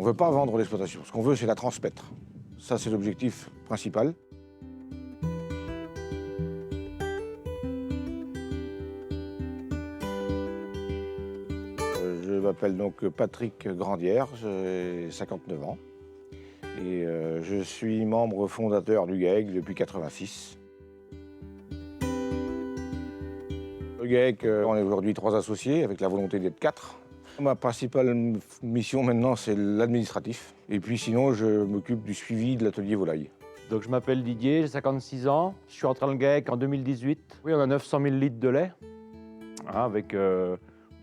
On ne veut pas vendre l'exploitation. Ce qu'on veut, c'est la transmettre. Ça, c'est l'objectif principal. Je m'appelle donc Patrick Grandière, j'ai 59 ans. Et je suis membre fondateur du GAEC depuis 1986. Le GAEC, on est aujourd'hui 3 associés, avec la volonté d'être 4. Ma principale mission maintenant, c'est l'administratif. Et puis sinon, je m'occupe du suivi de l'atelier volaille. Donc je m'appelle Didier, j'ai 56 ans. Je suis entré dans le GAEC en 2018. Oui, on a 900 000 litres de lait, avec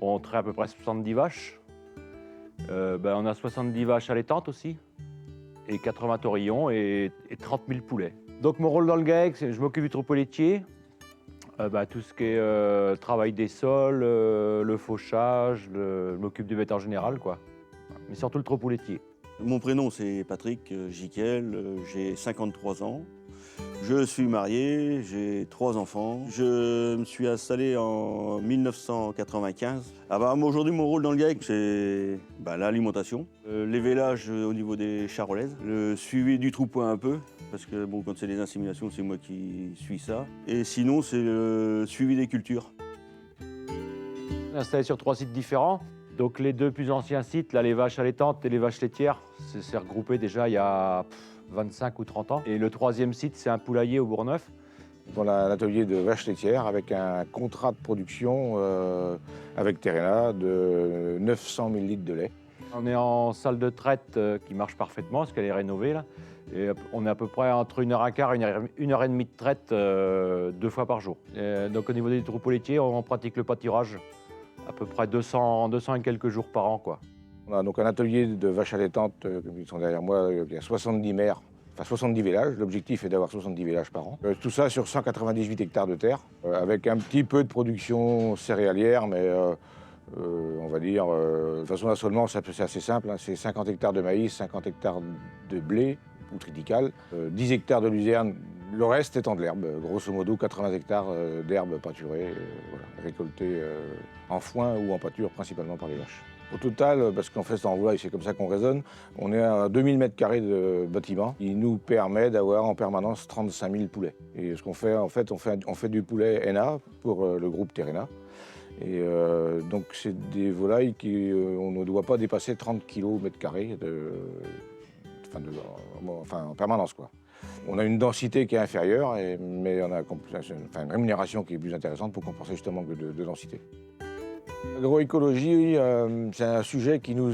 on traite à peu près 70 vaches. On a 70 vaches allaitantes aussi, et 80 taurillons et 30 000 poulets. Donc mon rôle dans le GAEC, je m'occupe du troupeau laitier, tout ce qui est travail des sols, le fauchage, je m'occupe du bétail en général, quoi. Mais surtout le troupeau laitier. Mon prénom c'est Patrick Giquel, j'ai 53 ans. Je suis marié, j'ai 3 enfants. Je me suis installé en 1995. Aujourd'hui, mon rôle dans le GAEC, c'est l'alimentation, l'évélage au niveau des charolaises, le suivi du troupeau un peu, parce que quand c'est des inséminations, c'est moi qui suis ça. Et sinon, c'est le suivi des cultures. On est installé sur 3 sites différents. Donc les 2 plus anciens sites, là, les vaches allaitantes et les vaches laitières, c'est regroupé déjà il y a 25 ou 30 ans. Et le 3e site, c'est un poulailler au Bourgneuf. On a un atelier de vaches laitières avec un contrat de production avec Terrena de 900 000 litres de lait. On est en salle de traite qui marche parfaitement parce qu'elle est rénovée là. Et on est à peu près entre 1h15 et 1h30 de traite 2 fois par jour. Et donc au niveau des troupeaux laitiers, on pratique le pâturage à peu près 200 et quelques jours par an, quoi. On a donc un atelier de vaches allaitantes, qui sont derrière moi, il y a 70 mères, enfin 70 villages. L'objectif est d'avoir 70 villages par an. Tout ça sur 198 hectares de terre, avec un petit peu de production céréalière, mais on va dire, de façon d'assolement, c'est assez simple, hein. C'est 50 hectares de maïs, 50 hectares de blé ou triticale, 10 hectares de luzerne, le reste étant de l'herbe. Grosso modo, 80 hectares d'herbe pâturée, récoltée en foin ou en pâture, principalement par les vaches. Au total, parce qu'en fait, en volaille, c'est comme ça qu'on raisonne, on est à 2000 m² de bâtiment. Il nous permet d'avoir en permanence 35 000 poulets. Et ce qu'on fait, en fait, on fait du poulet NA pour le groupe Terrena. Et donc, c'est des volailles on ne doit pas dépasser 30 kg/m², en permanence, quoi. On a une densité qui est inférieure, mais on a une rémunération qui est plus intéressante pour compenser justement de densité. L'agroécologie, c'est un sujet qui nous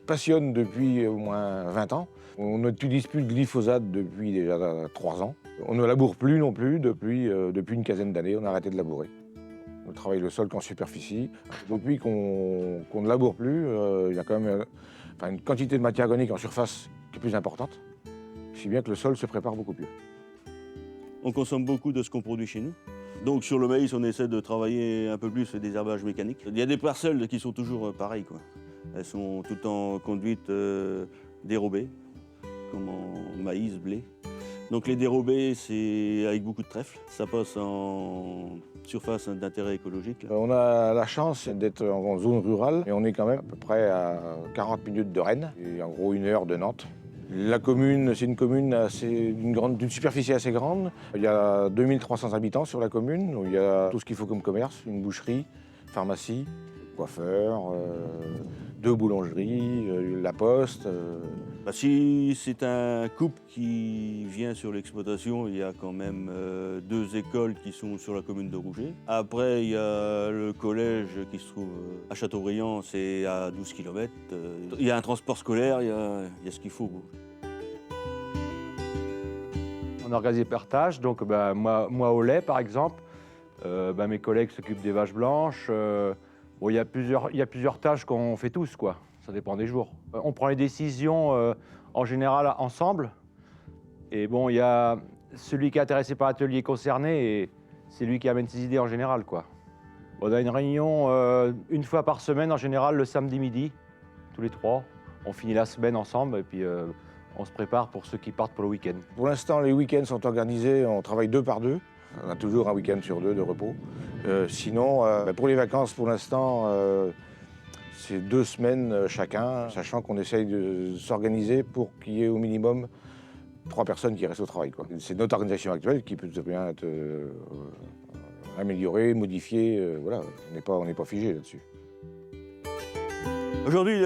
passionne depuis au moins 20 ans. On n'utilise plus le glyphosate depuis déjà 3 ans. On ne laboure plus non plus depuis une quinzaine d'années. On a arrêté de labourer. On travaille le sol qu'en superficie. Depuis qu'on ne laboure plus, il y a quand même une quantité de matière organique en surface qui est plus importante, si bien que le sol se prépare beaucoup mieux. On consomme beaucoup de ce qu'on produit chez nous. Donc sur le maïs, on essaie de travailler un peu plus des herbages mécaniques. Il y a des parcelles qui sont toujours pareilles, quoi. Elles sont tout le temps conduites dérobées, comme en maïs, blé. Donc les dérobés, c'est avec beaucoup de trèfle. Ça passe en surface d'intérêt écologique, là. On a la chance d'être en zone rurale et on est quand même à peu près à 40 minutes de Rennes et en gros 1 heure de Nantes. La commune, c'est une commune d'une superficie assez grande. Il y a 2300 habitants sur la commune, où il y a tout ce qu'il faut comme commerce, une boucherie, pharmacie, coiffeur, 2 boulangeries, la poste. Si c'est un couple qui vient sur l'exploitation, il y a quand même 2 écoles qui sont sur la commune de Rouget. Après, il y a le collège qui se trouve à Châteaubriand, c'est à 12 km. Il y a un transport scolaire, il y a ce qu'il faut. On organise des partages, donc moi au lait par exemple, mes collègues s'occupent des vaches blanches. Il y a plusieurs tâches qu'on fait tous, quoi. Ça dépend des jours. On prend les décisions en général ensemble. Et il y a celui qui est intéressé par l'atelier concerné et c'est lui qui amène ses idées en général, quoi. On a une réunion 1 fois par semaine, en général le samedi midi, tous les 3. On finit la semaine ensemble et puis on se prépare pour ceux qui partent pour le week-end. Pour l'instant, les week-ends sont organisés, on travaille 2 par 2. On a toujours un week-end sur 2 de repos. Sinon, pour les vacances, pour l'instant, C'est 2 semaines chacun, sachant qu'on essaye de s'organiser pour qu'il y ait au minimum 3 personnes qui restent au travail, quoi. C'est notre organisation actuelle qui peut très bien être améliorée, modifiée. Voilà, on n'est pas figé là-dessus. Aujourd'hui,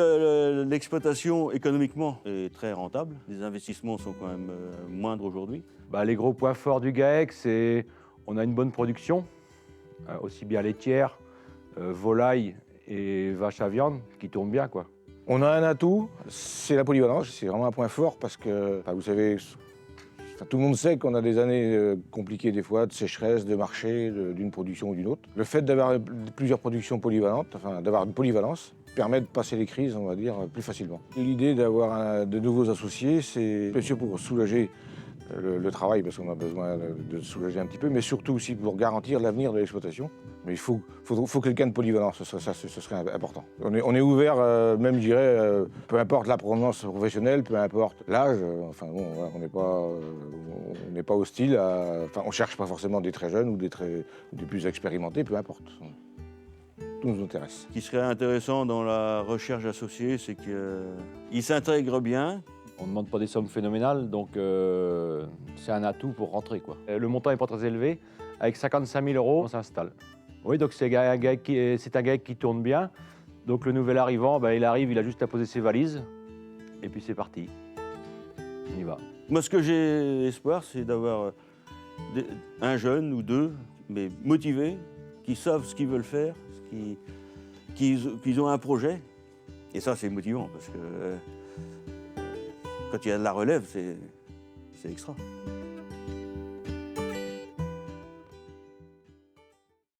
l'exploitation économiquement est très rentable. Les investissements sont quand même moindres aujourd'hui. Bah, les gros points forts du GAEC, c'est on a une bonne production, aussi bien laitière, volaille et vache à viande qui tournent bien, quoi. On a un atout, c'est la polyvalence. C'est vraiment un point fort parce que, vous savez, tout le monde sait qu'on a des années compliquées des fois, de sécheresse, de marché, d'une production ou d'une autre. Le fait d'avoir plusieurs productions polyvalentes, d'avoir une polyvalence, permet de passer les crises, on va dire, plus facilement. L'idée d'avoir de nouveaux associés, c'est bien sûr pour soulager le travail, parce qu'on a besoin de soulager un petit peu, mais surtout aussi pour garantir l'avenir de l'exploitation. Mais il faut quelqu'un de polyvalent, ce serait important. On est ouvert, même je dirais, peu importe la provenance professionnelle, peu importe l'âge, on n'est pas hostile on cherche pas forcément des très jeunes ou des plus expérimentés, peu importe. Tout nous intéresse. Ce qui serait intéressant dans la recherche associée, c'est qu'ils s'intègrent bien. On ne demande pas des sommes phénoménales, donc c'est un atout pour rentrer, quoi. Le montant n'est pas très élevé. Avec 55 000 €, on s'installe. Oui, donc c'est un GAEC qui tourne bien. Donc le nouvel arrivant, il arrive, il a juste à poser ses valises. Et puis c'est parti. On y va. Moi, ce que j'ai espoir, c'est d'avoir un jeune ou deux, mais motivés, qui savent ce qu'ils veulent faire, qu'ils ont un projet. Et ça, c'est motivant, parce que quand il y a de la relève, c'est extra.